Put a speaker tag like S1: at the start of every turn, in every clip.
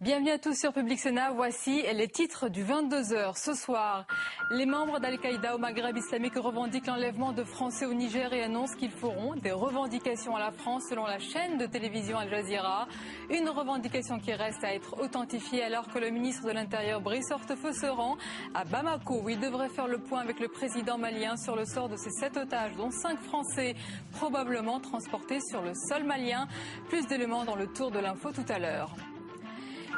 S1: Bienvenue à tous sur Public Sénat. Voici les titres du 22h. Ce soir, les membres d'Al-Qaïda au Maghreb islamique revendiquent l'enlèvement de Français au Niger et annoncent qu'ils feront des revendications à la France selon la chaîne de télévision Al Jazeera. Une revendication qui reste à être authentifiée alors que le ministre de l'Intérieur Brice Hortefeux se rend à Bamako où il devrait faire le point avec le président malien sur le sort de ces 7 otages dont 5 Français probablement transportés sur le sol malien. Plus d'éléments dans le tour de l'info tout à l'heure.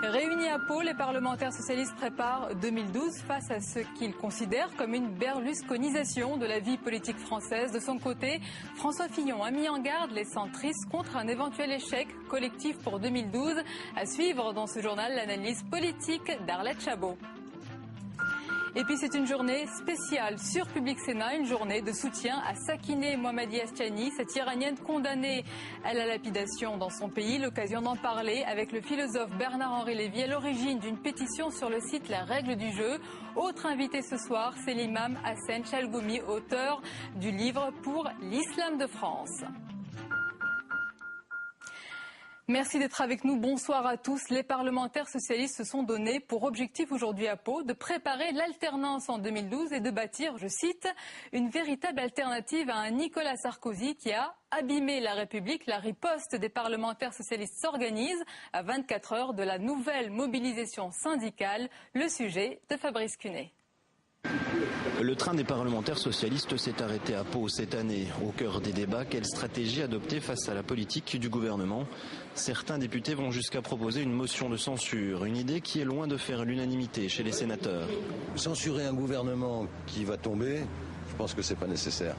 S1: Réunis à Pau, les parlementaires socialistes préparent 2012 face à ce qu'ils considèrent comme une berlusconisation de la vie politique française. De son côté, François Fillon a mis en garde les centristes contre un éventuel échec collectif pour 2012. À suivre dans ce journal l'analyse politique d'Arlette Chabot. Et puis c'est une journée spéciale sur Public Sénat, une journée de soutien à Sakineh Mohammadi Ashtiani, cette Iranienne condamnée à la lapidation dans son pays. L'occasion d'en parler avec le philosophe Bernard-Henri Lévy à l'origine d'une pétition sur le site La Règle du Jeu. Autre invité ce soir, c'est l'imam Hassan Chalgoumi, auteur du livre Pour l'Islam de France. Merci d'être avec nous. Bonsoir à tous. Les parlementaires socialistes se sont donnés pour objectif aujourd'hui à Pau de préparer l'alternance en 2012 et de bâtir, je cite, une véritable alternative à un Nicolas Sarkozy qui a abîmé la République. La riposte des parlementaires socialistes s'organise à 24 heures de la nouvelle mobilisation syndicale. Le sujet de Fabrice Cunet.
S2: Le train des parlementaires socialistes s'est arrêté à Pau cette année. Au cœur des débats, quelle stratégie adopter face à la politique du gouvernement ? Certains députés vont jusqu'à proposer une motion de censure, une idée qui est loin de faire l'unanimité chez les sénateurs.
S3: Censurer un gouvernement qui va tomber, je pense que c'est pas nécessaire.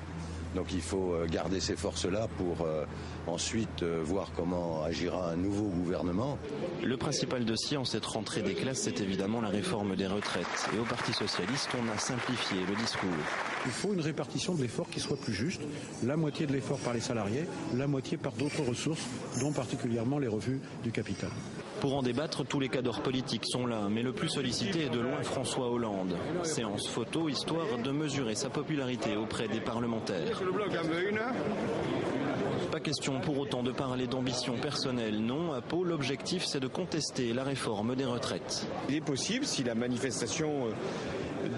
S3: Donc il faut garder ces forces-là pour ensuite voir comment agira un nouveau gouvernement.
S2: Le principal dossier en cette rentrée des classes, c'est évidemment la réforme des retraites. Et au Parti socialiste, on a simplifié le discours.
S4: Il faut une répartition de l'effort qui soit plus juste. La moitié de l'effort par les salariés, la moitié par d'autres ressources, dont particulièrement les revenus du capital.
S2: Pour en débattre, tous les cadres politiques sont là, mais le plus sollicité est de loin François Hollande. Séance photo, histoire de mesurer sa popularité auprès des parlementaires. Pas question pour autant de parler d'ambition personnelle. Non, à Pau, l'objectif c'est de contester la réforme des retraites.
S5: Il est possible, si la manifestation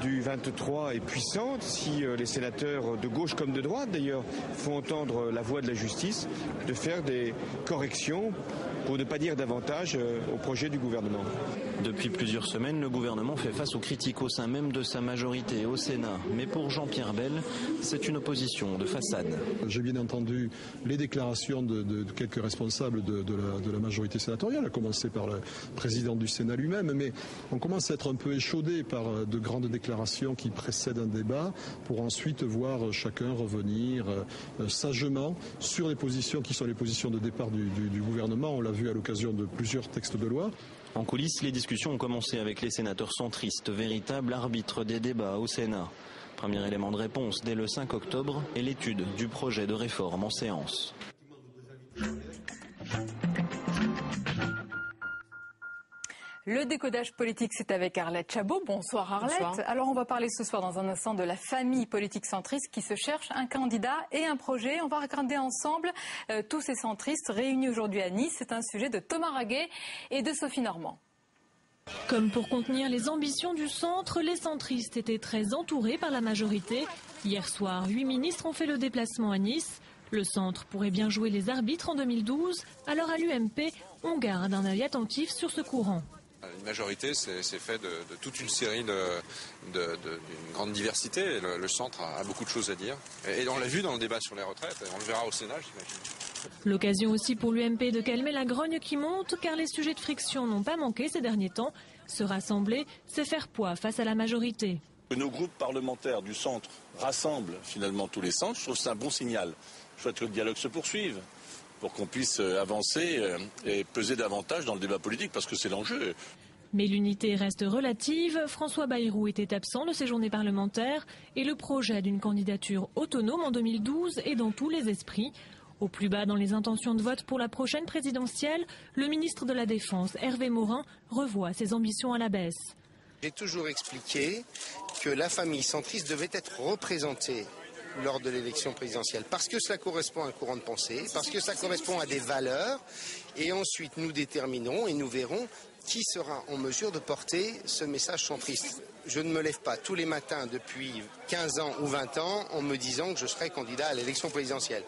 S5: du 23 est puissante, si les sénateurs de gauche comme de droite d'ailleurs font entendre la voix de la justice, de faire des corrections pour ne pas dire davantage au projet du gouvernement.
S2: Depuis plusieurs semaines, le gouvernement fait face aux critiques au sein même de sa majorité au Sénat. Mais pour Jean-Pierre Bel, c'est une opposition de façade.
S6: J'ai bien entendu les déclarations de quelques responsables de la majorité sénatoriale, à commencer par le président du Sénat lui-même, mais on commence à être un peu échaudé par de grandes déclarations qui précèdent un débat pour ensuite voir chacun revenir sagement sur les positions qui sont les positions de départ du gouvernement. On l'a vu à l'occasion de plusieurs textes de loi.
S2: En coulisses, les discussions ont commencé avec les sénateurs centristes, véritables arbitres des débats au Sénat. Premier élément de réponse dès le 5 octobre et l'étude du projet de réforme en séance.
S1: Le décodage politique, c'est avec Arlette Chabot. Bonsoir Arlette. Bonsoir. Alors on va parler ce soir dans un instant de la famille politique centriste qui se cherche un candidat et un projet. On va regarder ensemble tous ces centristes réunis aujourd'hui à Nice. C'est un sujet de Thomas Raguet et de Sophie Normand.
S7: Comme pour contenir les ambitions du centre, les centristes étaient très entourés par la majorité. Hier soir, 8 ministres ont fait le déplacement à Nice. Le centre pourrait bien jouer les arbitres en 2012. Alors à l'UMP, on garde un œil attentif sur ce courant.
S8: Une majorité, c'est fait de toute une série d'une grande diversité. Le centre a beaucoup de choses à dire. Et on l'a vu dans le débat sur les retraites, et on le verra au Sénat, j'imagine.
S7: L'occasion aussi pour l'UMP de calmer la grogne qui monte, car les sujets de friction n'ont pas manqué ces derniers temps. Se rassembler, c'est faire poids face à la majorité.
S9: Que nos groupes parlementaires du centre rassemblent finalement tous les centres, je trouve que c'est un bon signal. Je souhaite que le dialogue se poursuive, pour qu'on puisse avancer et peser davantage dans le débat politique, parce que c'est l'enjeu.
S7: Mais l'unité reste relative. François Bayrou était absent de ces journées parlementaires et le projet d'une candidature autonome en 2012 est dans tous les esprits. Au plus bas dans les intentions de vote pour la prochaine présidentielle, le ministre de la Défense, Hervé Morin, revoit ses ambitions à la baisse.
S10: J'ai toujours expliqué que la famille centriste devait être représentée lors de l'élection présidentielle, parce que cela correspond à un courant de pensée, parce que ça correspond à des valeurs, et ensuite nous déterminerons et nous verrons qui sera en mesure de porter ce message centriste. Je ne me lève pas tous les matins depuis 15 ans ou 20 ans en me disant que je serai candidat à l'élection présidentielle.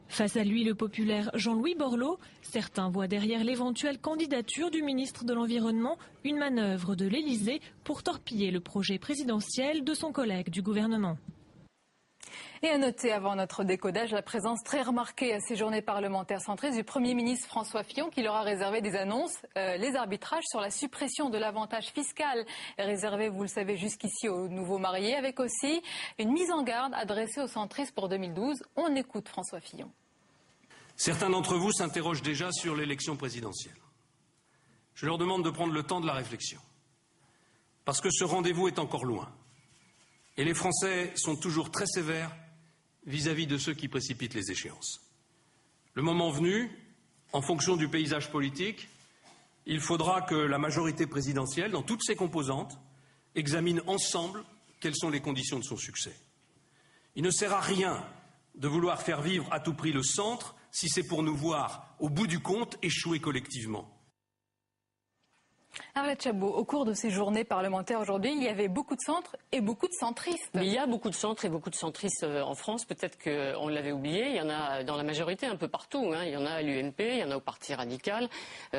S7: Face à lui, le populaire Jean-Louis Borloo. Certains voient derrière l'éventuelle candidature du ministre de l'Environnement une manœuvre de l'Élysée pour torpiller le projet présidentiel de son collègue du gouvernement.
S1: Et à noter avant notre décodage la présence très remarquée à ces journées parlementaires centristes du Premier ministre François Fillon qui leur a réservé des annonces, les arbitrages sur la suppression de l'avantage fiscal réservé, vous le savez, jusqu'ici aux nouveaux mariés, avec aussi une mise en garde adressée aux centristes pour 2012. On écoute François Fillon.
S11: Certains d'entre vous s'interrogent déjà sur l'élection présidentielle. Je leur demande de prendre le temps de la réflexion, parce que ce rendez-vous est encore loin. Et les Français sont toujours très sévères vis-à-vis de ceux qui précipitent les échéances. Le moment venu, en fonction du paysage politique, il faudra que la majorité présidentielle, dans toutes ses composantes, examine ensemble quelles sont les conditions de son succès. Il ne sert à rien de vouloir faire vivre à tout prix le centre si c'est pour nous voir, au bout du compte, échouer collectivement.
S1: Arlette Chabot, au cours de ces journées parlementaires aujourd'hui, il y avait beaucoup de centres et beaucoup de centristes.
S12: Mais il y a beaucoup de centres et beaucoup de centristes en France. Peut-être qu'on l'avait oublié. Il y en a dans la majorité un peu partout. Il y en a à l'UMP, il y en a au Parti radical.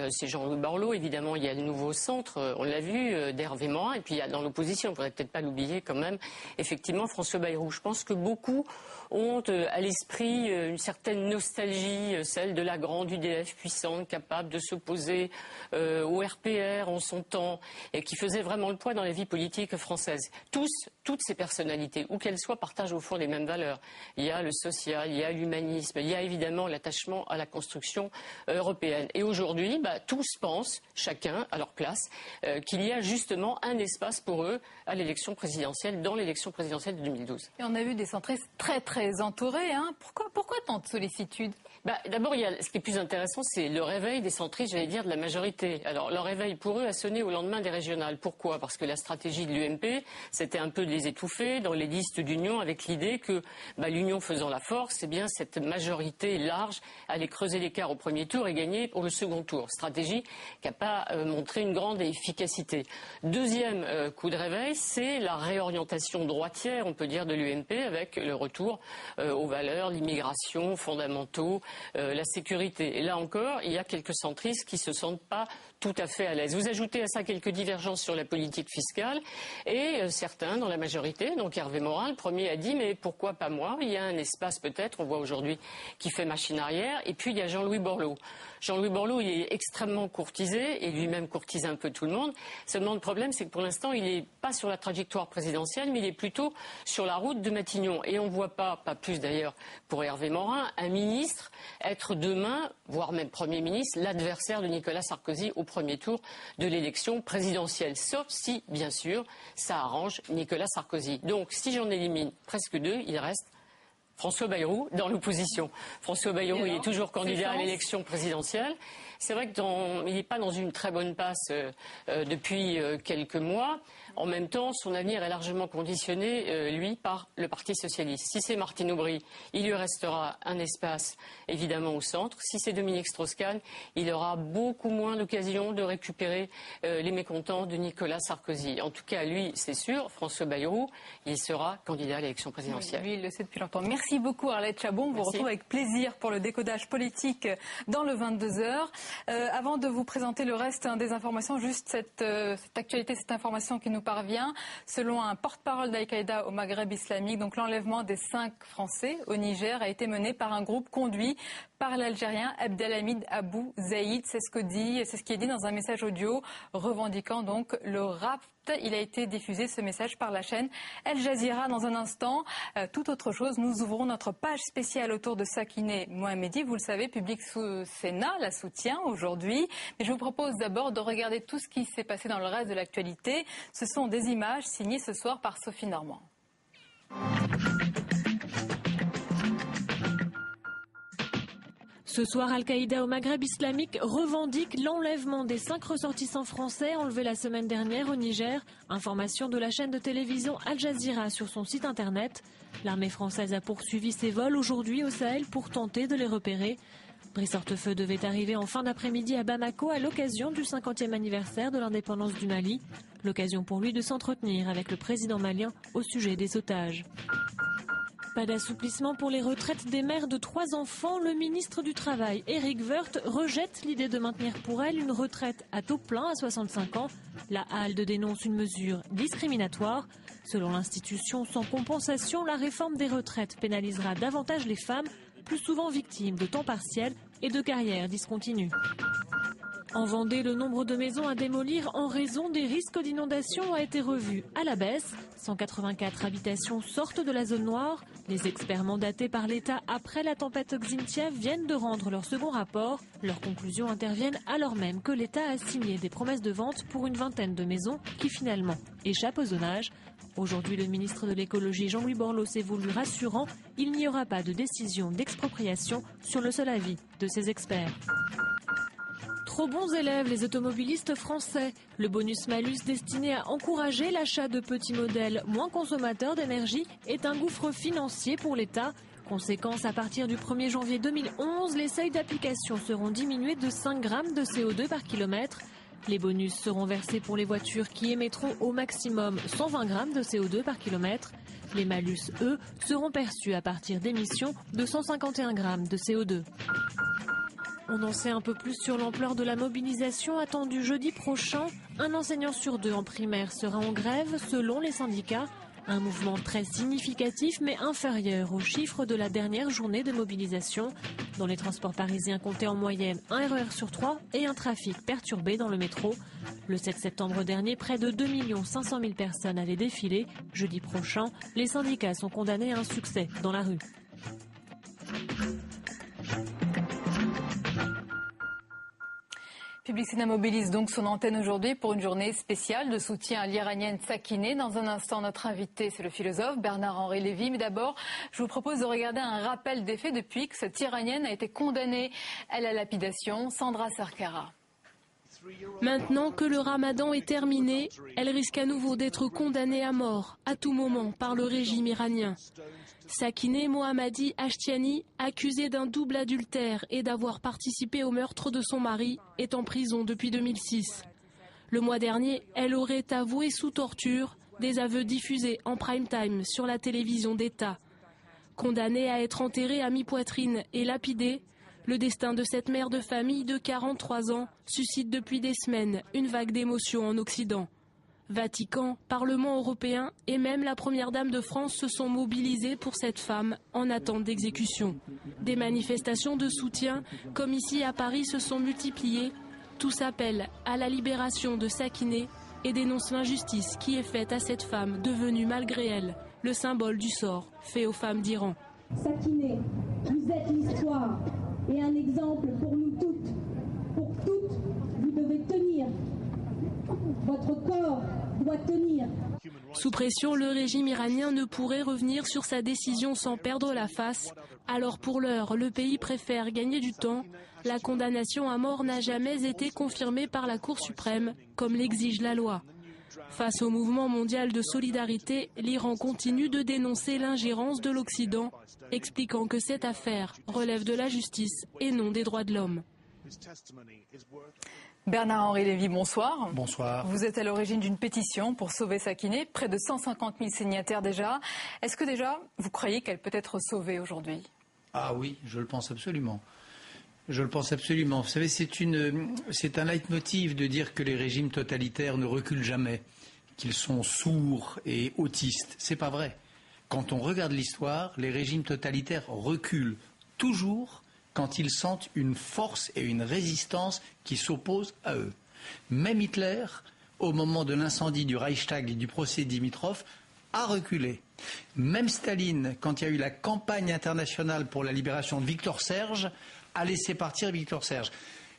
S12: C'est Jean-Louis Borloo, évidemment. Il y a le nouveau centre, on l'a vu, d'Hervé Morin. Et puis il y a dans l'opposition, on ne pourrait peut-être pas l'oublier quand même, effectivement, François Bayrou. Je pense que beaucoup ont à l'esprit une certaine nostalgie, celle de la grande UDF puissante, capable de s'opposer au RPR en son temps, et qui faisait vraiment le poids dans la vie politique française. Toutes ces personnalités, où qu'elles soient, partagent au fond les mêmes valeurs. Il y a le social, il y a l'humanisme, il y a évidemment l'attachement à la construction européenne. Et aujourd'hui, tous pensent, chacun à leur place, qu'il y a justement un espace pour eux à l'élection présidentielle, dans l'élection présidentielle de 2012.
S1: Et on a vu des centristes très très entourés. Pourquoi tant de sollicitude ?
S12: D'abord, ce qui est plus intéressant, c'est le réveil des centristes, j'allais dire, de la majorité. Alors, le réveil pour eux a sonné au lendemain des régionales. Pourquoi ? Parce que la stratégie de l'UMP, c'était un peu de les étouffer dans les listes d'union, avec l'idée que l'union faisant la force, eh bien, cette majorité large allait creuser l'écart au premier tour et gagner pour le second tour. Stratégie qui n'a pas montré une grande efficacité. Deuxième coup de réveil, c'est la réorientation droitière, on peut dire, de l'UMP, avec le retour aux valeurs, l'immigration, fondamentaux, la sécurité. Et là encore, il y a quelques centristes qui ne se sentent pas tout à fait à l'aise. Vous ajoutez à ça quelques divergences sur la politique fiscale et certains dans la majorité, donc Hervé Morin, le premier, a dit mais pourquoi pas moi ? Il y a un espace peut-être, on voit aujourd'hui, qui fait machine arrière. Et puis il y a Jean-Louis Borloo. Jean-Louis Borloo, il est extrêmement courtisé et lui-même courtise un peu tout le monde. Seulement le problème, c'est que pour l'instant, il n'est pas sur la trajectoire présidentielle, mais il est plutôt sur la route de Matignon. Et on ne voit pas plus d'ailleurs pour Hervé Morin, un ministre être demain, voire même Premier ministre, l'adversaire de Nicolas Sarkozy au premier tour de l'élection présidentielle. Sauf si, bien sûr, ça arrange Nicolas Sarkozy. Donc, si j'en élimine presque deux, il reste François Bayrou dans l'opposition. François Bayrou, il est toujours candidat à l'élection présidentielle. C'est vrai qu'il n'est pas dans une très bonne passe depuis quelques mois. En même temps, son avenir est largement conditionné, lui, par le Parti socialiste. Si c'est Martine Aubry, il lui restera un espace, évidemment, au centre. Si c'est Dominique Strauss-Kahn, il aura beaucoup moins d'occasion de récupérer les mécontents de Nicolas Sarkozy. En tout cas, lui, c'est sûr, François Bayrou, il sera candidat à l'élection présidentielle.
S1: Oui, lui, il le sait depuis longtemps. Merci beaucoup, Arlette Chabot. On vous retrouve avec plaisir pour le décodage politique dans le 22h. Avant de vous présenter le reste des informations, juste cette actualité, cette information qui nous parvient. Selon un porte-parole d'Al-Qaïda au Maghreb islamique, donc l'enlèvement des 5 Français au Niger a été mené par un groupe conduit par l'Algérien Abdelhamid Abou Zaïd. C'est ce qui est dit dans un message audio revendiquant donc le rapt. Il a été diffusé, ce message, par la chaîne El Jazeera. Dans un instant, tout autre chose, nous ouvrons notre page spéciale autour de Sakineh Mohamedi. Vous le savez, Public Sénat la soutient aujourd'hui. Mais je vous propose d'abord de regarder tout ce qui s'est passé dans le reste de l'actualité. Ce sont des images signées ce soir par Sophie Normand.
S7: Ce soir, Al-Qaïda au Maghreb islamique revendique l'enlèvement des 5 ressortissants français enlevés la semaine dernière au Niger. Information de la chaîne de télévision Al Jazeera sur son site internet. L'armée française a poursuivi ses vols aujourd'hui au Sahel pour tenter de les repérer. Brice Hortefeux devait arriver en fin d'après-midi à Bamako à l'occasion du 50e anniversaire de l'indépendance du Mali. L'occasion pour lui de s'entretenir avec le président malien au sujet des otages. Pas d'assouplissement pour les retraites des mères de 3 enfants. Le ministre du Travail, Éric Woerth, rejette l'idée de maintenir pour elle une retraite à taux plein à 65 ans. La HALDE dénonce une mesure discriminatoire. Selon l'institution, sans compensation, la réforme des retraites pénalisera davantage les femmes, plus souvent victimes de temps partiel et de carrières discontinues. En Vendée, le nombre de maisons à démolir en raison des risques d'inondation a été revu à la baisse. 184 habitations sortent de la zone noire. Les experts mandatés par l'État après la tempête Xynthia viennent de rendre leur second rapport. Leurs conclusions interviennent alors même que l'État a signé des promesses de vente pour une vingtaine de maisons qui finalement échappent au zonage. Aujourd'hui, le ministre de l'écologie Jean-Louis Borloo s'est voulu rassurant. Il n'y aura pas de décision d'expropriation sur le seul avis de ses experts. Trop bons élèves, les automobilistes français. Le bonus-malus destiné à encourager l'achat de petits modèles moins consommateurs d'énergie est un gouffre financier pour l'État. Conséquence, à partir du 1er janvier 2011, les seuils d'application seront diminués de 5 grammes de CO2 par kilomètre. Les bonus seront versés pour les voitures qui émettront au maximum 120 grammes de CO2 par kilomètre. Les malus, eux, seront perçus à partir d'émissions de 151 grammes de CO2. On en sait un peu plus sur l'ampleur de la mobilisation attendue jeudi prochain. Un enseignant sur 2 en primaire sera en grève selon les syndicats. Un mouvement très significatif mais inférieur aux chiffres de la dernière journée de mobilisation. Dans les transports parisiens, comptait en moyenne un RER sur 3 et un trafic perturbé dans le métro. Le 7 septembre dernier, près de 2 500 000 personnes avaient défilé. Jeudi prochain, les syndicats sont condamnés à un succès dans la rue.
S1: Public Sénat mobilise donc son antenne aujourd'hui pour une journée spéciale de soutien à l'Iranienne Sakineh. Dans un instant, notre invité, c'est le philosophe Bernard-Henri Lévy. Mais d'abord, je vous propose de regarder un rappel des faits depuis que cette Iranienne a été condamnée à la lapidation. Sandra Sarkara.
S13: Maintenant que le ramadan est terminé, elle risque à nouveau d'être condamnée à mort à tout moment par le régime iranien. Sakineh Mohammadi Ashtiani, accusée d'un double adultère et d'avoir participé au meurtre de son mari, est en prison depuis 2006. Le mois dernier, elle aurait avoué sous torture, des aveux diffusés en prime time sur la télévision d'État. Condamnée à être enterrée à mi-poitrine et lapidée, le destin de cette mère de famille de 43 ans suscite depuis des semaines une vague d'émotions en Occident. Vatican, Parlement européen et même la première dame de France se sont mobilisés pour cette femme en attente d'exécution. Des manifestations de soutien, comme ici à Paris, se sont multipliées. Tous appellent à la libération de Sakineh et dénoncent l'injustice qui est faite à cette femme devenue malgré elle le symbole du sort fait aux femmes d'Iran.
S14: Sakineh, vous êtes l'histoire et un exemple pour nous toutes. Pour toutes, vous devez tenir. Votre corps doit tenir.
S13: Sous pression, le régime iranien ne pourrait revenir sur sa décision sans perdre la face. Alors pour l'heure, le pays préfère gagner du temps. La condamnation à mort n'a jamais été confirmée par la Cour suprême, comme l'exige la loi. Face au mouvement mondial de solidarité, l'Iran continue de dénoncer l'ingérence de l'Occident, expliquant que cette affaire relève de la justice et non des droits de l'homme.
S1: Bernard-Henri Lévy, bonsoir.
S15: Bonsoir.
S1: Vous êtes à l'origine d'une pétition pour sauver Sakineh, près de 150 000 signataires déjà. Est-ce que déjà, vous croyez qu'elle peut être sauvée aujourd'hui ?
S15: Ah oui, je le pense absolument. Je le pense absolument. Vous savez, c'est un leitmotiv de dire que les régimes totalitaires ne reculent jamais, qu'ils sont sourds et autistes. C'est pas vrai. Quand on regarde l'histoire, les régimes totalitaires reculent toujours quand ils sentent une force et une résistance qui s'opposent à eux. Même Hitler, au moment de l'incendie du Reichstag et du procès Dimitrov, a reculé. Même Staline, quand il y a eu la campagne internationale pour la libération de Victor Serge, a laissé partir Victor Serge.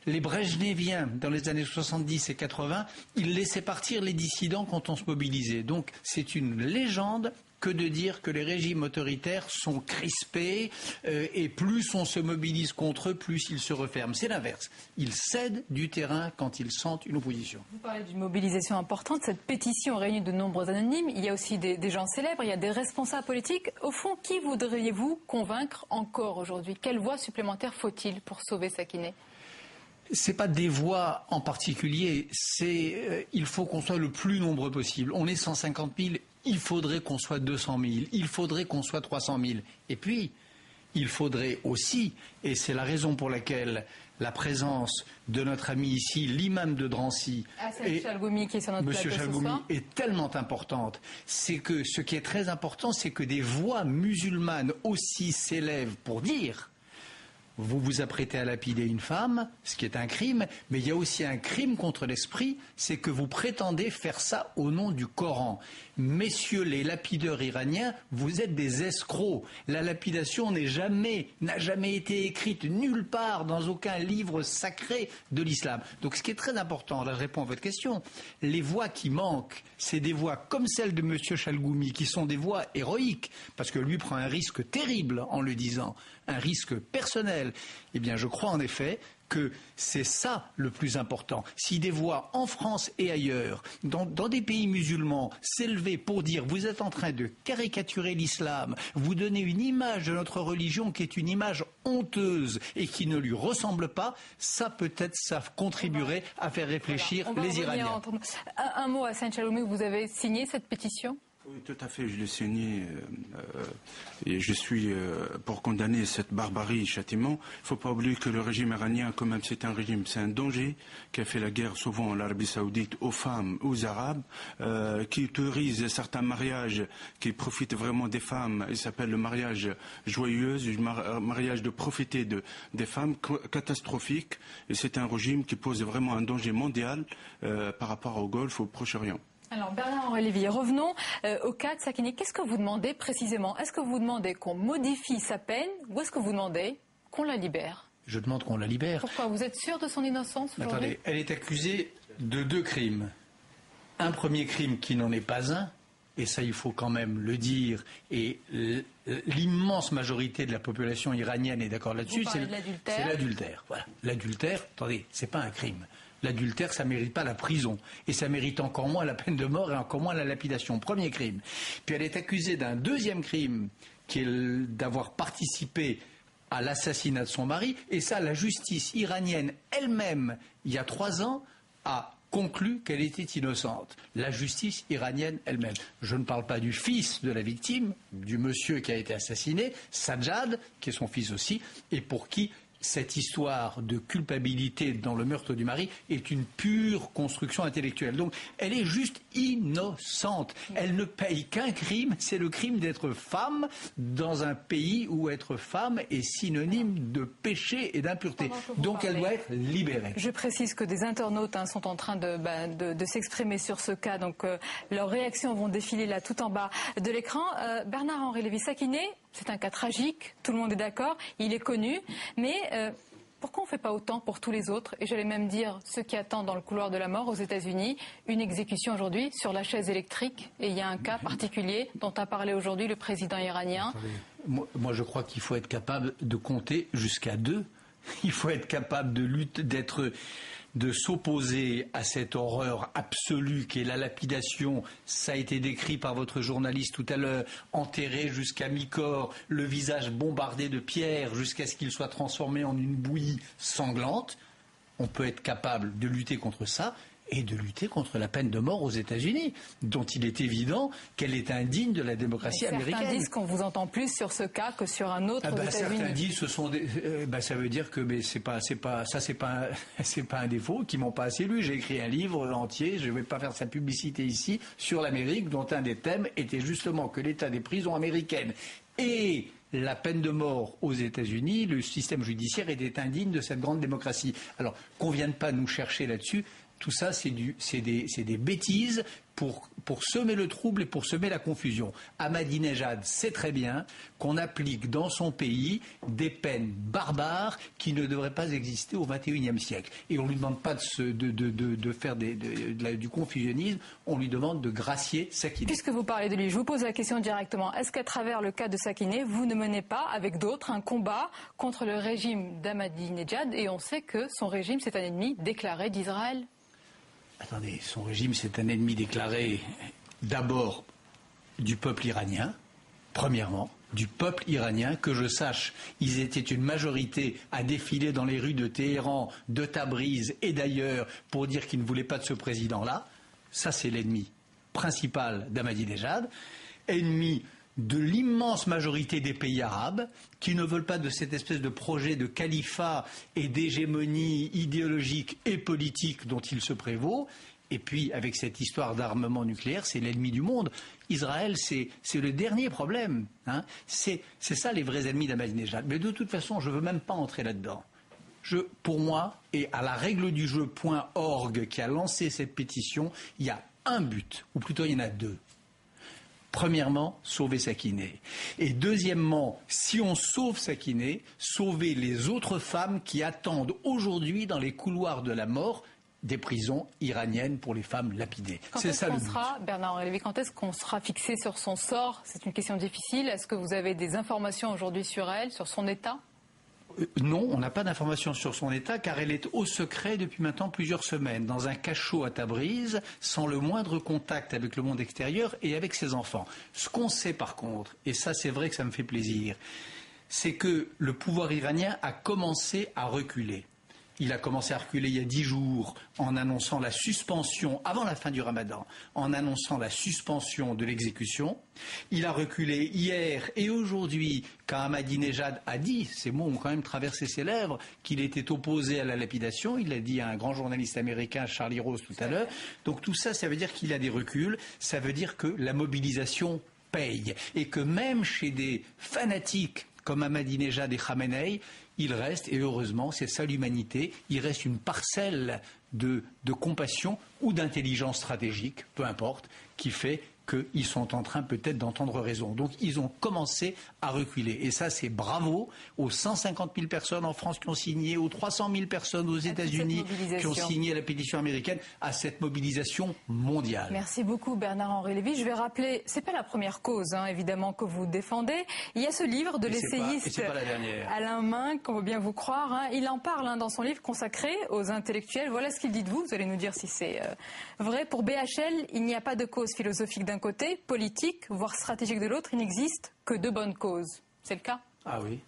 S15: Les Brejneviens, dans les années 70 et 80, ils laissaient partir les dissidents quand on se mobilisait. Donc c'est une légende que de dire que les régimes autoritaires sont crispés et plus on se mobilise contre eux, plus ils se referment. C'est l'inverse. Ils cèdent du terrain quand ils sentent une opposition.
S1: Vous parlez d'une mobilisation importante. Cette pétition réunit de nombreux anonymes. Il y a aussi des gens célèbres, il y a des responsables politiques. Au fond, qui voudriez-vous convaincre encore aujourd'hui? Quelle voie supplémentaire faut-il pour sauver Sakineh?
S15: C'est pas des voix en particulier, il faut qu'on soit le plus nombreux possible. On est 150 000, il faudrait qu'on soit 200 000, il faudrait qu'on soit 300 000. Et puis, il faudrait aussi, et c'est la raison pour laquelle la présence de notre ami ici, l'imam de Drancy,
S1: et Chalgoumi, qui est sur notre plateau ce soir,
S15: est tellement importante. C'est que ce qui est très important, c'est que des voix musulmanes aussi s'élèvent pour dire: vous vous apprêtez à lapider une femme, ce qui est un crime, mais il y a aussi un crime contre l'esprit, c'est que vous prétendez faire ça au nom du Coran. Messieurs les lapideurs iraniens, vous êtes des escrocs. La lapidation n'a jamais été écrite nulle part dans aucun livre sacré de l'islam. Donc ce qui est très important, là je réponds à votre question, les voix qui manquent, c'est des voix comme celle de M. Chalgoumi, qui sont des voix héroïques, parce que lui prend un risque terrible en le disant, un risque personnel. Eh bien, je crois en effet que c'est ça le plus important. Si des voix en France et ailleurs, dans des pays musulmans, s'élevaient pour dire: vous êtes en train de caricaturer l'islam, vous donnez une image de notre religion qui est une image honteuse et qui ne lui ressemble pas, ça peut-être ça contribuerait à faire réfléchir les Iraniens.
S1: Un mot à Saïd Chalgoumi, vous avez signé cette pétition ?
S16: Oui, tout à fait, je l'ai signé et je suis pour condamner cette barbarie et châtiment. Il ne faut pas oublier que le régime iranien, quand même, c'est un régime, c'est un danger, qui a fait la guerre souvent en Arabie Saoudite aux femmes, aux Arabes, qui autorise certains mariages qui profitent vraiment des femmes. Il s'appelle le mariage joyeux, le mariage de profiter des femmes, catastrophique. Et c'est un régime qui pose vraiment un danger mondial par rapport au Golfe, au Proche-Orient.
S1: Alors Bernard-Henri Lévy, revenons au cas de Sakineh. Qu'est-ce que vous demandez précisément? Est-ce que vous demandez qu'on modifie sa peine ou est-ce que vous demandez qu'on la libère?
S15: Je demande qu'on la libère.
S1: Pourquoi? Vous êtes sûr de son innocence aujourd'hui?
S15: Attendez, elle est accusée de 2 crimes. Un premier crime qui n'en est pas un, et ça il faut quand même le dire, et l'immense majorité de la population iranienne est d'accord là-dessus, c'est l'adultère. Voilà. L'adultère, attendez, c'est pas un crime. L'adultère, ça ne mérite pas la prison. Et ça mérite encore moins la peine de mort et encore moins la lapidation. Premier crime. Puis elle est accusée d'un deuxième crime, qui est d'avoir participé à l'assassinat de son mari. Et ça, la justice iranienne elle-même, il y a 3 ans, a conclu qu'elle était innocente. La justice iranienne elle-même. Je ne parle pas du fils de la victime, du monsieur qui a été assassiné, Sajjad, qui est son fils aussi, et pour qui cette histoire de culpabilité dans le meurtre du mari est une pure construction intellectuelle. Donc, elle est juste innocente. Elle ne paye qu'un crime, c'est le crime d'être femme dans un pays où être femme est synonyme de péché et d'impureté. Donc, elle doit être libérée.
S1: Je précise que des internautes sont en train de s'exprimer sur ce cas. Donc, leurs réactions vont défiler là tout en bas de l'écran. Bernard-Henri Lévy, Sakineh, c'est un cas tragique, tout le monde est d'accord, il est connu, mais pourquoi on ne fait pas autant pour tous les autres? Et j'allais même dire ceux qui attendent dans le couloir de la mort aux États-Unis, une exécution aujourd'hui sur la chaise électrique. Et il y a un cas particulier dont a parlé aujourd'hui le président iranien.
S15: Moi je crois qu'il faut être capable de compter jusqu'à 2. Il faut être capable de lutter, de s'opposer à cette horreur absolue qu'est la lapidation. Ça a été décrit par votre journaliste tout à l'heure, enterré jusqu'à mi-corps, le visage bombardé de pierres jusqu'à ce qu'il soit transformé en une bouillie sanglante. On peut être capable de lutter contre ça et de lutter contre la peine de mort aux États-Unis, dont il est évident qu'elle est indigne de la démocratie américaine.
S1: Certains disent qu'on vous entend plus sur ce cas que sur un autre aux États-Unis.
S15: Certains disent ça veut dire que c'est pas un défaut, qu'ils m'ont pas assez lu. J'ai écrit un livre entier, je ne vais pas faire sa publicité ici, sur l'Amérique, dont un des thèmes était justement que l'état des prisons américaines et la peine de mort aux États-Unis, le système judiciaire était indigne de cette grande démocratie. Alors qu'on ne vienne pas nous chercher là-dessus. Tout ça, c'est des bêtises pour semer le trouble et pour semer la confusion. Ahmadinejad sait très bien qu'on applique dans son pays des peines barbares qui ne devraient pas exister au XXIe siècle. Et on ne lui demande pas de faire du confusionnisme, on lui demande de gracier Sakineh.
S1: Puisque vous parlez de lui, je vous pose la question directement. Est-ce qu'à travers le cas de Sakineh, vous ne menez pas, avec d'autres, un combat contre le régime d'Ahmadinejad? Et on sait que son régime, c'est un ennemi déclaré d'Israël.
S15: Attendez, son régime, c'est un ennemi déclaré d'abord du peuple iranien, premièrement, du peuple iranien. Que je sache, ils étaient une majorité à défiler dans les rues de Téhéran, de Tabriz et d'ailleurs pour dire qu'ils ne voulaient pas de ce président-là. Ça, c'est l'ennemi principal d'Ahmadinejad, ennemi de l'immense majorité des pays arabes qui ne veulent pas de cette espèce de projet de califat et d'hégémonie idéologique et politique dont il se prévaut. Et puis, avec cette histoire d'armement nucléaire, c'est l'ennemi du monde. Israël, c'est le dernier problème. Hein. C'est ça les vrais ennemis d'Ahmadinejad. Mais de toute façon, je ne veux même pas entrer là-dedans. Pour moi, et à la règle du jeu.org qui a lancé cette pétition, il y a un but, ou plutôt il y en a deux. Premièrement, sauver Sakineh. Et deuxièmement, si on sauve Sakineh, sauver les autres femmes qui attendent aujourd'hui dans les couloirs de la mort des prisons iraniennes pour les femmes lapidées. C'est ça le but.
S1: Bernard-Henri Lévy, quand est-ce qu'on sera fixé sur son sort? C'est une question difficile. Est-ce que vous avez des informations aujourd'hui sur elle, sur son état?
S15: Non, on n'a pas d'informations sur son état car elle est au secret depuis maintenant plusieurs semaines, dans un cachot à Tabriz, sans le moindre contact avec le monde extérieur et avec ses enfants. Ce qu'on sait par contre, et ça c'est vrai que ça me fait plaisir, c'est que le pouvoir iranien a commencé à reculer. Il a commencé à reculer il y a 10 jours en annonçant la suspension, avant la fin du Ramadan, en annonçant la suspension de l'exécution. Il a reculé hier et aujourd'hui quand Ahmadinejad a dit, ces mots ont quand même traversé ses lèvres, qu'il était opposé à la lapidation. Il l'a dit à un grand journaliste américain, Charlie Rose, tout à l'heure. Donc tout ça, ça veut dire qu'il a des reculs. Ça veut dire que la mobilisation paye. Et que même chez des fanatiques comme Ahmadinejad et Khamenei, il reste, et heureusement, c'est ça l'humanité, il reste une parcelle de compassion ou d'intelligence stratégique, peu importe, qui fait qu'ils sont en train peut-être d'entendre raison. Donc ils ont commencé à reculer. Et ça, c'est bravo aux 150 000 personnes en France qui ont signé, aux 300 000 personnes aux États-Unis qui ont signé la pétition américaine, à cette mobilisation mondiale.
S1: Merci beaucoup Bernard-Henri Lévy. Je vais rappeler, c'est pas la première cause, hein, évidemment, que vous défendez. Il y a ce livre de l'essayiste Alain Minc, qu'on veut bien vous croire. Hein. Il en parle dans son livre consacré aux intellectuels. Voilà ce qu'il dit de vous. Vous allez nous dire si c'est vrai. Pour BHL, il n'y a pas de cause philosophique d'un côté, politique, voire stratégique de l'autre. Il n'existe que de bonnes causes. C'est le cas?
S15: Ah oui.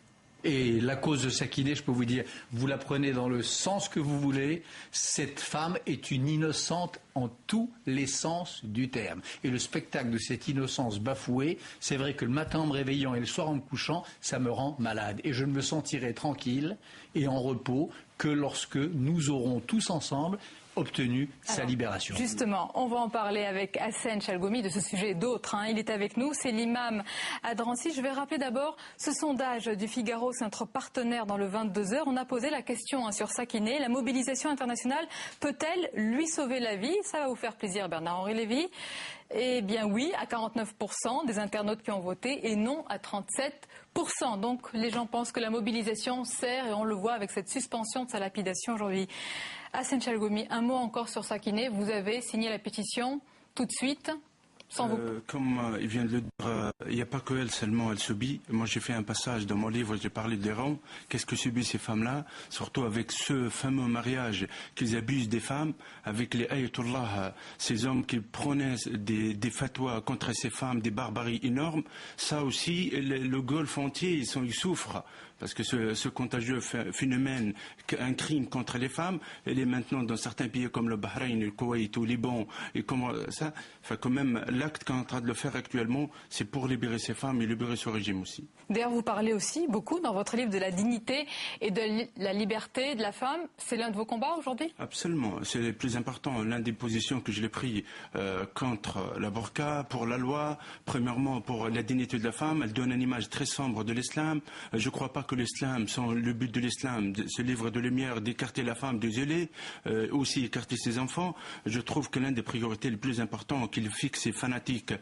S15: Et la cause de Sakineh, je peux vous dire, vous la prenez dans le sens que vous voulez, cette femme est une innocente en tous les sens du terme. Et le spectacle de cette innocence bafouée, c'est vrai que le matin en me réveillant et le soir en me couchant, ça me rend malade. Et je ne me sentirai tranquille et en repos que lorsque nous aurons tous ensemble obtenu sa libération.
S1: Justement, on va en parler avec Hassen Chalgoumi de ce sujet et d'autres. Il est avec nous, c'est l'imam à Drancy. Je vais rappeler d'abord ce sondage du Figaro, c'est notre partenaire dans le 22h. On a posé la question sur Sakineh. La mobilisation internationale peut-elle lui sauver la vie? Ça va vous faire plaisir, Bernard-Henri Lévy. Eh bien oui, à 49% des internautes qui ont voté et non à 37%. Donc les gens pensent que la mobilisation sert et on le voit avec cette suspension de sa lapidation aujourd'hui. Hassen Chalgoumi, un mot encore sur Sakineh. Vous avez signé la pétition tout de suite sans vous...
S16: Comme il vient de le dire, il n'y a pas que elle seulement, elle subit. Moi j'ai fait un passage dans mon livre, j'ai parlé des rangs. Qu'est-ce que subissent ces femmes-là? Surtout avec ce fameux mariage qu'ils abusent des femmes, avec les ayatollahs, ces hommes qui prenaient des fatwas contre ces femmes, des barbaries énormes. Ça aussi, le Golfe entier, ils souffrent. Parce que ce contagieux phénomène, un crime contre les femmes, elle est maintenant dans certains pays comme le Bahreïn, le Koweït, au Liban, et comment ça, enfin quand même l'acte qu'on est en train de le faire actuellement, c'est pour libérer ces femmes et libérer ce régime aussi.
S1: D'ailleurs, vous parlez aussi beaucoup dans votre livre de la dignité et de la liberté de la femme. C'est l'un de vos combats aujourd'hui?
S16: Absolument, c'est le plus important. L'une des positions que je l'ai pris contre la burqa, pour la loi, premièrement pour la dignité de la femme, elle donne une image très sombre de l'islam. Je ne crois pas que l'islam, le but de l'islam, ce livre de lumière, d'écarter la femme, d'isoler, aussi écarter ses enfants, je trouve que l'une des priorités les plus importantes qu'il fixe ces fanatiques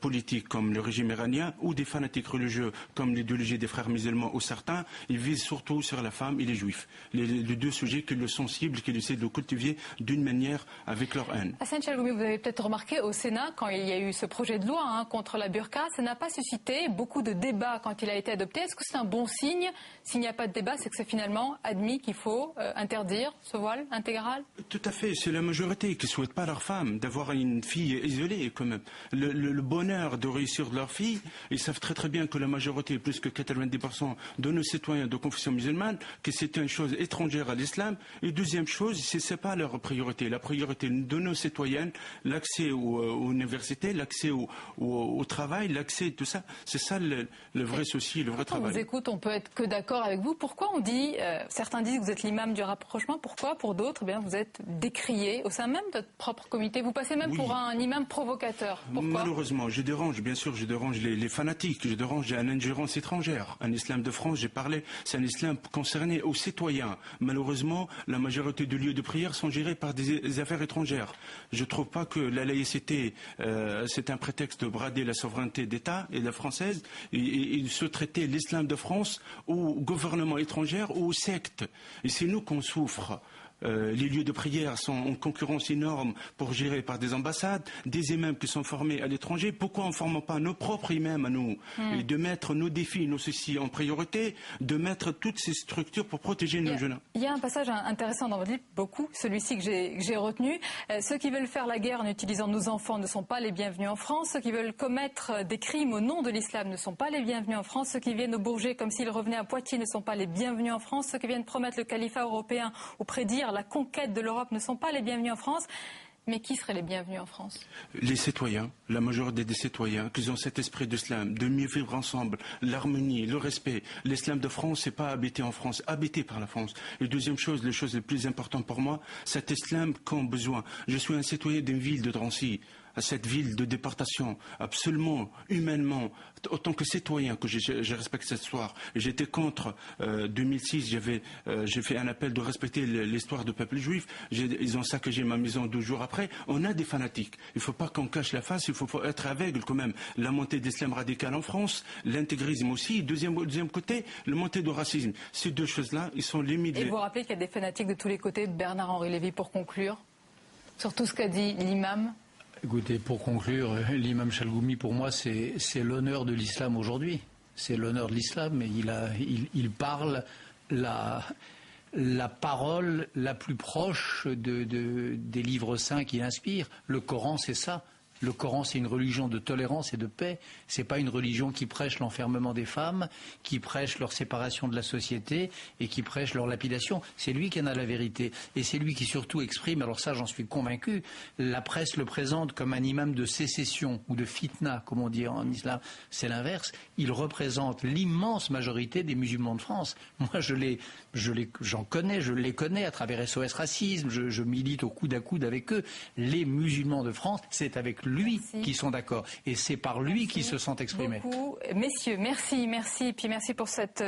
S16: politiques comme le régime iranien ou des fanatiques religieux comme l'idéologie des frères musulmans ou certains, ils visent surtout sur la femme et les juifs. Les deux sujets qui le sont cibles, qui essaient de le cultiver d'une manière avec leur haine.
S1: Hassan Chalgoumi, vous avez peut-être remarqué au Sénat, quand il y a eu ce projet de loi contre la burqa, ça n'a pas suscité beaucoup de débats quand il a été adopté. Est-ce que c'est un bon signe? S'il n'y a pas de débat, c'est que c'est finalement admis qu'il faut interdire ce voile intégral?
S16: Tout à fait, c'est la majorité qui ne souhaite pas leur femme, d'avoir une fille isolée quand même. Le bonheur de réussir de leur fille, ils savent très très bien que la majorité, plus que 90% de nos citoyens de confession musulmane, que c'est une chose étrangère à l'islam. Et deuxième chose, c'est pas leur priorité. La priorité de nos citoyennes, l'accès aux universités, l'accès au travail, l'accès, tout ça, c'est ça le vrai souci, le vrai travail.
S1: Quand on vous écoute, on peut être que d'accord avec vous. Pourquoi on dit, certains disent que vous êtes l'imam du rapprochement, pourquoi pour d'autres, vous êtes décrié au sein même de votre propre comité? Vous passez même pour un imam provocateur. Pourquoi?
S16: Malheureusement, je dérange les fanatiques, je dérange une ingérence étrangère. Un islam de France, j'ai parlé, c'est un islam concerné aux citoyens. Malheureusement, la majorité des lieux de prière sont gérés par des affaires étrangères. Je ne trouve pas que la laïcité, c'est un prétexte de brader la souveraineté d'État et la française et se traiter l'islam de France au gouvernement étranger ou aux sectes. Et c'est nous qu'on souffre. Les lieux de prière sont en concurrence énorme pour gérer par des ambassades, des imams qui sont formés à l'étranger. Pourquoi on ne forme pas nos propres imams à nous et de mettre nos défis, nos soucis en priorité, de mettre toutes ces structures pour protéger nos jeunes?
S1: Il y a un passage intéressant dans votre livre, beaucoup, celui-ci que j'ai retenu. Ceux qui veulent faire la guerre en utilisant nos enfants ne sont pas les bienvenus en France. Ceux qui veulent commettre des crimes au nom de l'islam ne sont pas les bienvenus en France. Ceux qui viennent au Bourget comme s'ils revenaient à Poitiers ne sont pas les bienvenus en France. Ceux qui viennent promettre le califat européen ou prédire la conquête de l'Europe ne sont pas les bienvenus en France. Mais qui seraient les bienvenus en France?
S16: Les citoyens, la majorité des citoyens, qui ont cet esprit d'islam, de mieux vivre ensemble, l'harmonie, le respect. L'islam de France, c'est pas habité en France, habité par la France. Et deuxième chose, les choses les plus importantes pour moi, cet islam qu'ont besoin. Je suis un citoyen d'une ville de Drancy, à cette ville de déportation, absolument, humainement, autant que citoyen que je respecte cette histoire. J'étais contre 2006, j'ai fait un appel de respecter l'histoire du peuple juif. Ils ont saccagé ma maison 2 jours après. On a des fanatiques. Il ne faut pas qu'on cache la face, il faut être aveugle quand même. La montée de l'islam radical en France, l'intégrisme aussi, deuxième côté, la montée du racisme. Ces deux choses-là, ils sont limites.
S1: Et vous rappelez qu'il y a des fanatiques de tous les côtés. Bernard-Henri Lévy, pour conclure, sur tout ce qu'a dit l'imam.
S15: Écoutez, pour conclure, l'imam Chalgoumi, pour moi, c'est l'honneur de l'islam aujourd'hui. C'est l'honneur de l'islam, mais il parle la parole la plus proche des livres saints qu'il inspire. Le Coran, c'est ça. Le Coran, c'est une religion de tolérance et de paix. C'est pas une religion qui prêche l'enfermement des femmes, qui prêche leur séparation de la société et qui prêche leur lapidation. C'est lui qui en a la vérité. Et c'est lui qui surtout exprime, alors ça j'en suis convaincu, la presse le présente comme un imam de sécession ou de fitna, comme on dit en islam. C'est l'inverse. Il représente l'immense majorité des musulmans de France. Moi, je les connais à travers SOS Racisme. Je milite au coude à coude avec eux. Les musulmans de France, c'est avec lui qui sont d'accord. Et c'est par lui qu'ils se sont exprimés.
S1: Beaucoup. Messieurs, merci. Puis merci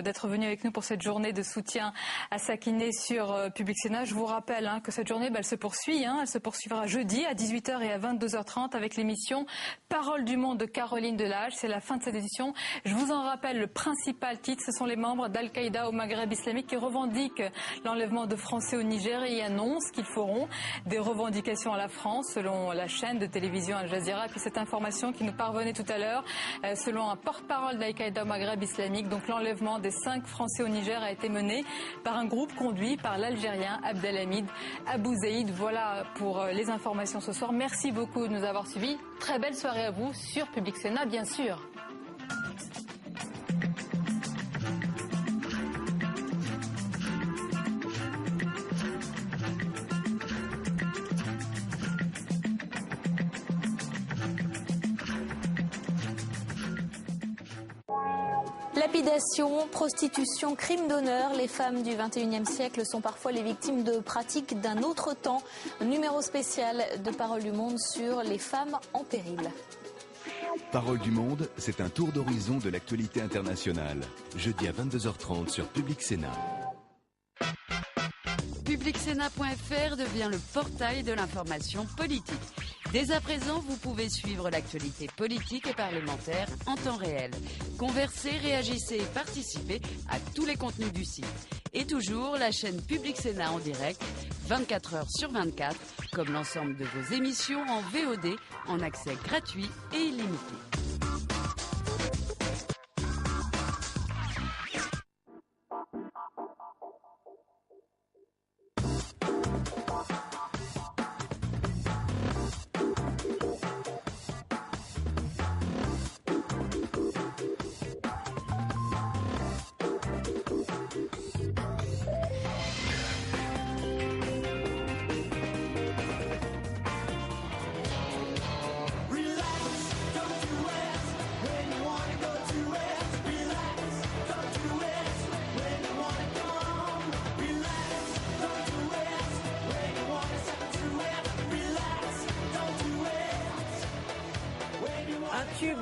S1: d'être venus avec nous pour cette journée de soutien à Sakineh sur Public Sénat. Je vous rappelle que cette journée, elle se poursuit. Elle se poursuivra jeudi à 18h et à 22h30 avec l'émission Parole du Monde de Caroline Delage. C'est la fin de cette édition. Je vous en rappelle le principal titre. Ce sont les membres d'Al-Qaïda au Maghreb islamique qui revendiquent l'enlèvement de Français au Niger et annoncent qu'ils feront des revendications à la France selon la chaîne de télévision Al Jazeera. Et puis cette information qui nous parvenait tout à l'heure, selon un porte-parole d'Al-Qaïda au Maghreb islamique, donc l'enlèvement des 5 Français au Niger a été mené par un groupe conduit par l'Algérien Abdelhamid Abou Zeid. Voilà pour les informations ce soir. Merci beaucoup de nous avoir suivis. Très belle soirée à vous sur Public Sénat, bien sûr.
S17: Lapidation, prostitution, crime d'honneur, les femmes du XXIe siècle sont parfois les victimes de pratiques d'un autre temps. Numéro spécial de Parole du Monde sur les femmes en péril.
S18: Parole du Monde, c'est un tour d'horizon de l'actualité internationale. Jeudi à 22h30 sur Public Sénat.
S19: PublicSénat.fr devient le portail de l'information politique. Dès à présent, vous pouvez suivre l'actualité politique et parlementaire en temps réel. Conversez, réagissez et participez à tous les contenus du site. Et toujours la chaîne Public Sénat en direct, 24 heures sur 24, comme l'ensemble de vos émissions en VOD, en accès gratuit et illimité.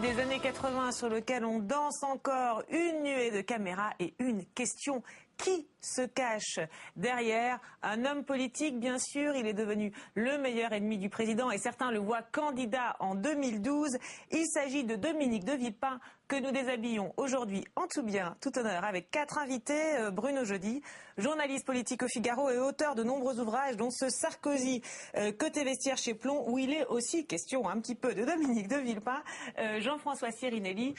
S20: Des années 80 sur lequel on danse encore, une nuée de caméras et une question. Qui se cache derrière un homme politique? Bien sûr, il est devenu le meilleur ennemi du président et certains le voient candidat en 2012. Il s'agit de Dominique de Villepin que nous déshabillons aujourd'hui en tout bien, tout honneur, avec 4 invités. Bruno Jeudi, journaliste politique au Figaro et auteur de nombreux ouvrages, dont ce Sarkozy, Côté vestiaire chez Plomb, où il est aussi question un petit peu de Dominique de Villepin. Jean-François Sirinelli,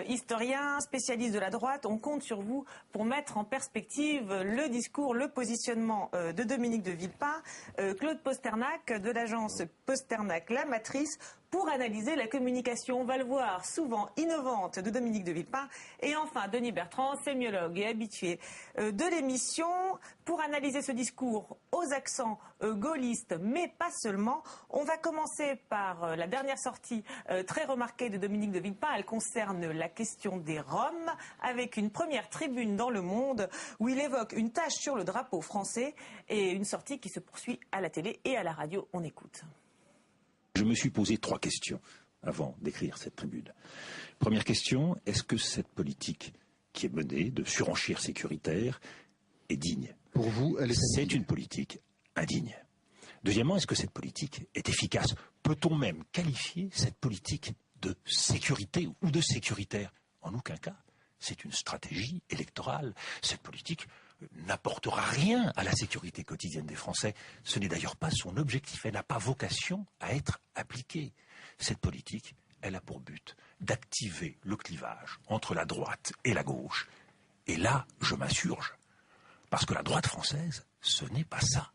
S20: historien, spécialiste de la droite. On compte sur vous pour mettre en perspective le discours, le positionnement de Dominique de Villepin. Claude Posternac de l'agence Posternac La Matrice, pour analyser la communication, on va le voir, souvent innovante, de Dominique de Villepin. Et enfin, Denis Bertrand, sémiologue et habitué de l'émission, pour analyser ce discours aux accents gaullistes, mais pas seulement. On va commencer par la dernière sortie très remarquée de Dominique de Villepin. Elle concerne la question des Roms, avec une première tribune dans Le Monde, où il évoque une tache sur le drapeau français, et une sortie qui se poursuit à la télé et à la radio. On écoute.
S21: Je me suis posé 3 questions avant d'écrire cette tribune. Première question, est-ce que cette politique qui est menée de surenchère sécuritaire est digne? Pour vous, c'est une politique indigne. Deuxièmement, est-ce que cette politique est efficace? Peut-on même qualifier cette politique de sécurité ou de sécuritaire? En aucun cas. C'est une stratégie électorale. Cette politique n'apportera rien à la sécurité quotidienne des Français. Ce n'est d'ailleurs pas son objectif. Elle n'a pas vocation à être appliquée. Cette politique, elle a pour but d'activer le clivage entre la droite et la gauche. Et là, je m'insurge. Parce que la droite française, ce n'est pas ça.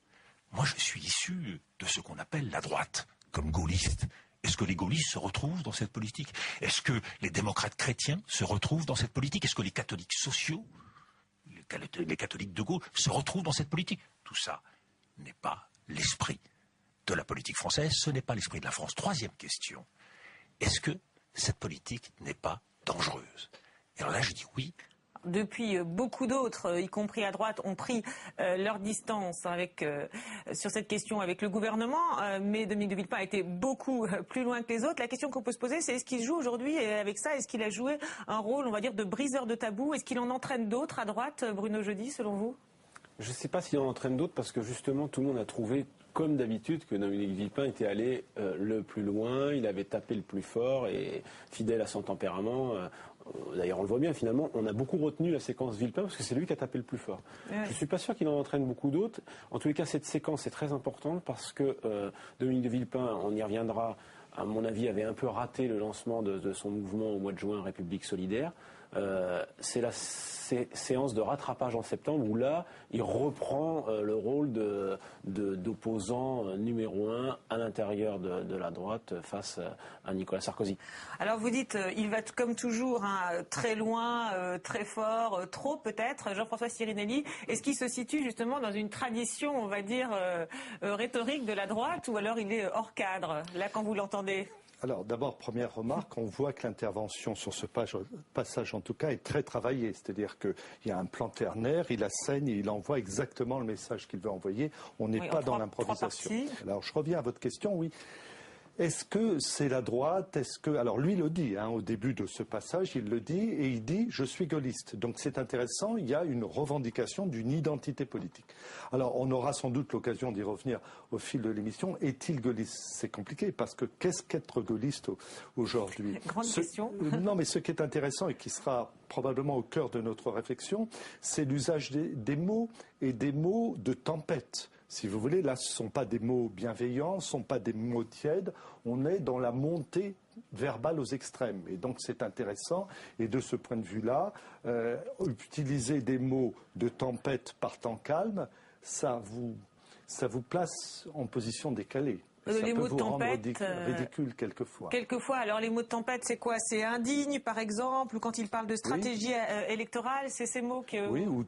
S21: Moi, je suis issu de ce qu'on appelle la droite, comme gaulliste. Est-ce que les gaullistes se retrouvent dans cette politique? Est-ce que les démocrates chrétiens se retrouvent dans cette politique? Est-ce que les catholiques sociaux, les catholiques de gauche, se retrouvent dans cette politique? Tout ça n'est pas l'esprit de la politique française, ce n'est pas l'esprit de la France. Troisième question, est-ce que cette politique n'est pas dangereuse? Et alors là, je dis oui.
S20: Depuis, beaucoup d'autres, y compris à droite, ont pris leur distance sur cette question avec le gouvernement, mais Dominique de Villepin a été beaucoup plus loin que les autres. La question qu'on peut se poser, c'est est-ce qu'il joue aujourd'hui, et avec ça, est-ce qu'il a joué un rôle, on va dire, de briseur de tabou? Est-ce qu'il en entraîne d'autres à droite, Bruno Jeudi, selon vous?
S22: Je ne sais pas s'il en entraîne d'autres, parce que justement, tout le monde a trouvé, comme d'habitude, que Dominique Villepin était allé le plus loin, il avait tapé le plus fort, et fidèle à son tempérament. D'ailleurs, on le voit bien, finalement, on a beaucoup retenu la séquence Villepin parce que c'est lui qui a tapé le plus fort. Ouais. Je ne suis pas sûr qu'il en entraîne beaucoup d'autres. En tous les cas, cette séquence est très importante parce que Dominique de Villepin, on y reviendra, à mon avis, avait un peu raté le lancement de son mouvement au mois de juin, République solidaire. C'est la séance de rattrapage en septembre où là, il reprend le rôle d'opposant numéro 1 à l'intérieur de la droite face à Nicolas Sarkozy.
S20: Alors vous dites, il va comme toujours très loin, très fort, trop peut-être. Jean-François Sirinelli, est-ce qu'il se situe justement dans une tradition, on va dire, rhétorique de la droite, ou alors il est hors cadre, là, quand vous l'entendez?
S23: Alors d'abord, première remarque, on voit que l'intervention sur ce passage en tout cas est très travaillée. C'est-à-dire qu'il y a un plan ternaire, il assène et il envoie exactement le message qu'il veut envoyer. On n'est pas dans l'improvisation. Alors je reviens à votre question, oui. Est-ce que c'est la droite? Alors lui le dit, au début de ce passage, il le dit, et il dit « je suis gaulliste ». Donc c'est intéressant, il y a une revendication d'une identité politique. Alors on aura sans doute l'occasion d'y revenir au fil de l'émission. Est-il gaulliste? C'est compliqué, parce que qu'est-ce qu'être gaulliste aujourd'hui?
S20: Grande question.
S23: Non, mais ce qui est intéressant et qui sera probablement au cœur de notre réflexion, c'est l'usage des mots et des mots de tempête. Si vous voulez, là, ce ne sont pas des mots bienveillants, ce ne sont pas des mots tièdes, on est dans la montée verbale aux extrêmes. Et donc c'est intéressant, et de ce point de vue-là, utiliser des mots de tempête par temps calme, ça vous place en position décalée.
S20: Les mots de tempête,
S23: ridicule quelquefois.
S20: Quelquefois, alors les mots de tempête, c'est quoi? C'est indigne, par exemple, ou quand il parle de stratégie électorale, c'est ces mots que...
S23: Oui, ou